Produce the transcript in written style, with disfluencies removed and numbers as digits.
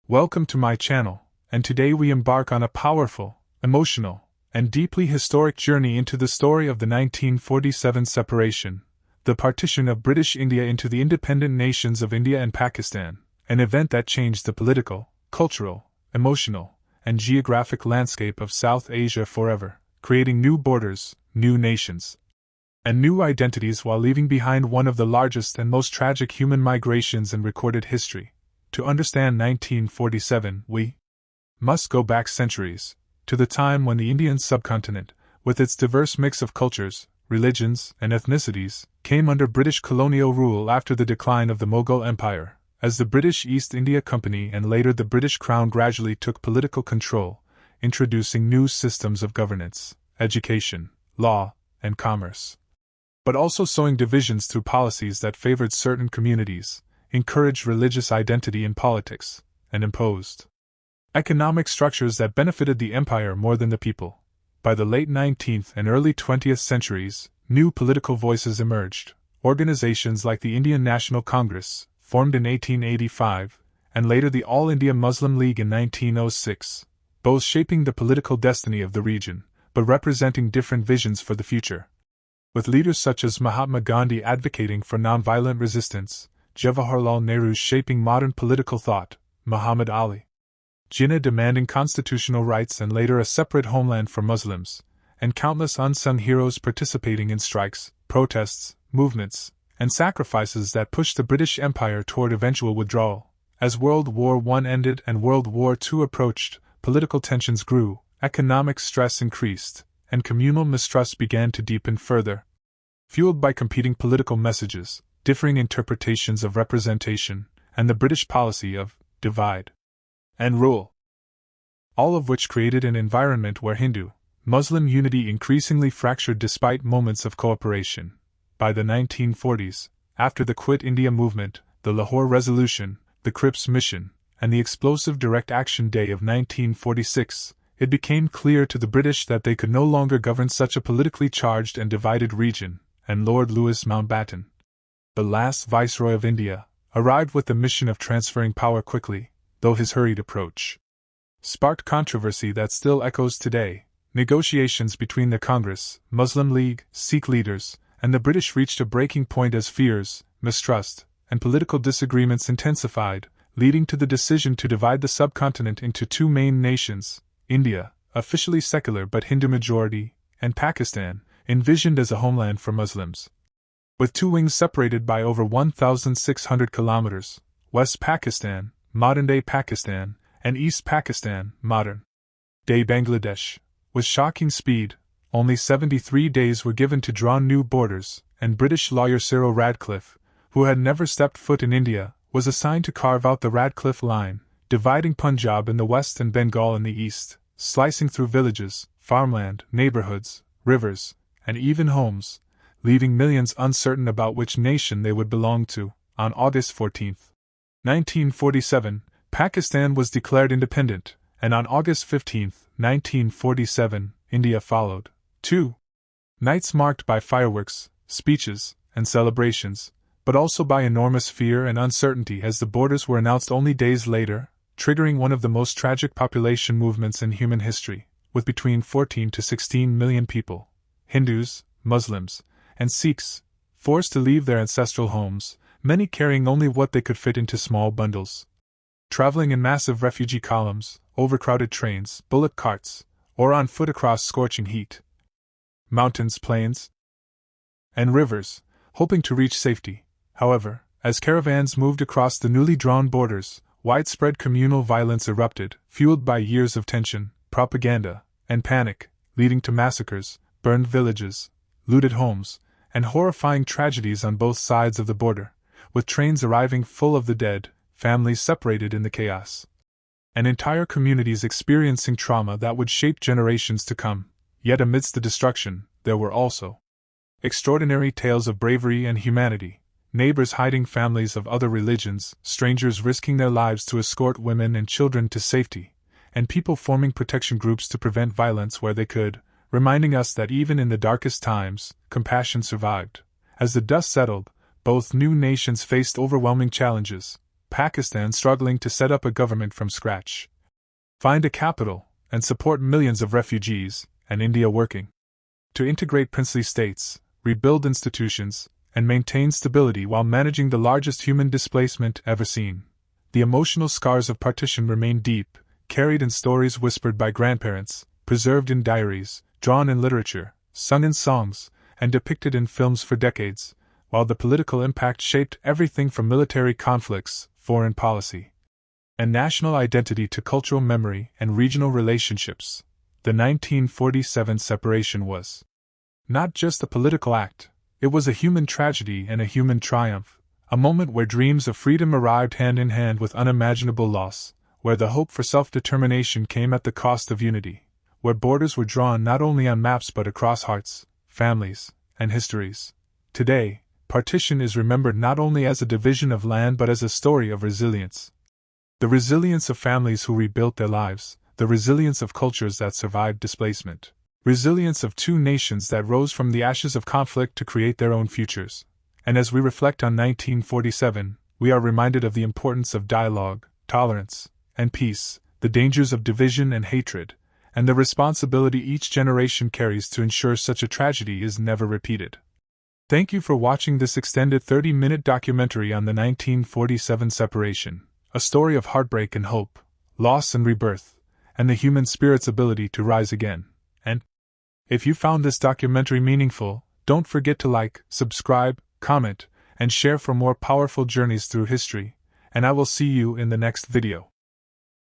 Welcome to my channel, and today we embark on a powerful, emotional, and deeply historic journey into the story of the 1947 separation, the partition of British India into the independent nations of India and Pakistan, an event that changed the political, cultural, emotional, and geographic landscape of South Asia forever, creating new borders, new nations, and new identities while leaving behind one of the largest and most tragic human migrations in recorded history. To understand 1947, we must go back centuries, to the time when the Indian subcontinent, with its diverse mix of cultures, religions, and ethnicities, came under British colonial rule after the decline of the Mughal Empire, as the British East India Company and later the British Crown gradually took political control, introducing new systems of governance, education, law, and commerce, but also sowing divisions through policies that favored certain communities, encouraged religious identity in politics, and imposed economic structures that benefited the empire more than the people. By the late 19th and early 20th centuries, new political voices emerged. Organizations like the Indian National Congress, formed in 1885, and later the All India Muslim League in 1906, both shaping the political destiny of the region, but representing different visions for the future. With leaders such as Mahatma Gandhi advocating for nonviolent resistance, Jawaharlal Nehru shaping modern political thought, Muhammad Ali Jinnah demanding constitutional rights and later a separate homeland for Muslims, and countless unsung heroes participating in strikes, protests, movements, and sacrifices that pushed the British Empire toward eventual withdrawal. As World War I ended and World War II approached, political tensions grew, economic stress increased, and communal mistrust began to deepen further. Fueled by competing political messages, differing interpretations of representation, and the British policy of divide and rule, all of which created an environment where Hindu-Muslim unity increasingly fractured despite moments of cooperation. By the 1940s, after the Quit India movement, the Lahore Resolution, the Cripps Mission, and the explosive Direct Action Day of 1946, it became clear to the British that they could no longer govern such a politically charged and divided region, and Lord Mountbatten, the last Viceroy of India, arrived with the mission of transferring power quickly, though his hurried approach sparked controversy that still echoes today. Negotiations between the Congress, Muslim League, Sikh leaders, and the British reached a breaking point as fears, mistrust, and political disagreements intensified, leading to the decision to divide the subcontinent into two main nations: India, officially secular but Hindu majority, and Pakistan, envisioned as a homeland for Muslims. With two wings separated by over 1,600 kilometers, West Pakistan, modern-day Pakistan, and East Pakistan, modern-day Bangladesh. With shocking speed, only 73 days were given to draw new borders, and British lawyer Cyril Radcliffe, who had never stepped foot in India, was assigned to carve out the Radcliffe Line, dividing Punjab in the west and Bengal in the east, slicing through villages, farmland, neighborhoods, rivers, and even homes, leaving millions uncertain about which nation they would belong to. On August 14, 1947, Pakistan was declared independent, and on August 15, 1947, India followed. 2 nights marked by fireworks, speeches, and celebrations, but also by enormous fear and uncertainty as the borders were announced only days later, triggering one of the most tragic population movements in human history, with between 14 to 16 million people, Hindus, Muslims, and Sikhs, forced to leave their ancestral homes, many carrying only what they could fit into small bundles. Traveling in massive refugee columns, overcrowded trains, bullock carts, or on foot across scorching heat, mountains, plains, and rivers, hoping to reach safety. However, as caravans moved across the newly drawn borders, widespread communal violence erupted, fueled by years of tension, propaganda, and panic, leading to massacres, burned villages, looted homes, and horrifying tragedies on both sides of the border, with trains arriving full of the dead, families separated in the chaos, and entire communities experiencing trauma that would shape generations to come. Yet amidst the destruction, there were also extraordinary tales of bravery and humanity, neighbors hiding families of other religions, strangers risking their lives to escort women and children to safety, and people forming protection groups to prevent violence where they could, reminding us that even in the darkest times, compassion survived. As the dust settled, both new nations faced overwhelming challenges. Pakistan struggling to set up a government from scratch, find a capital, and support millions of refugees, and India working to integrate princely states, rebuild institutions, and maintain stability while managing the largest human displacement ever seen. The emotional scars of partition remain deep, carried in stories whispered by grandparents, preserved in diaries, drawn in literature, sung in songs, and depicted in films for decades, while the political impact shaped everything from military conflicts, foreign policy, and national identity to cultural memory and regional relationships. The 1947 separation was not just a political act, it was a human tragedy and a human triumph, a moment where dreams of freedom arrived hand in hand with unimaginable loss, where the hope for self-determination came at the cost of unity, where borders were drawn not only on maps but across hearts, families, and histories. Today, partition is remembered not only as a division of land but as a story of resilience. The resilience of families who rebuilt their lives, the resilience of cultures that survived displacement, resilience of two nations that rose from the ashes of conflict to create their own futures. And as we reflect on 1947, we are reminded of the importance of dialogue, tolerance, and peace, the dangers of division and hatred, and the responsibility each generation carries to ensure such a tragedy is never repeated. Thank you for watching this extended 30-minute documentary on the 1947 separation, a story of heartbreak and hope, loss and rebirth, and the human spirit's ability to rise again. And if you found this documentary meaningful, don't forget to like, subscribe, comment, and share for more powerful journeys through history, and I will see you in the next video.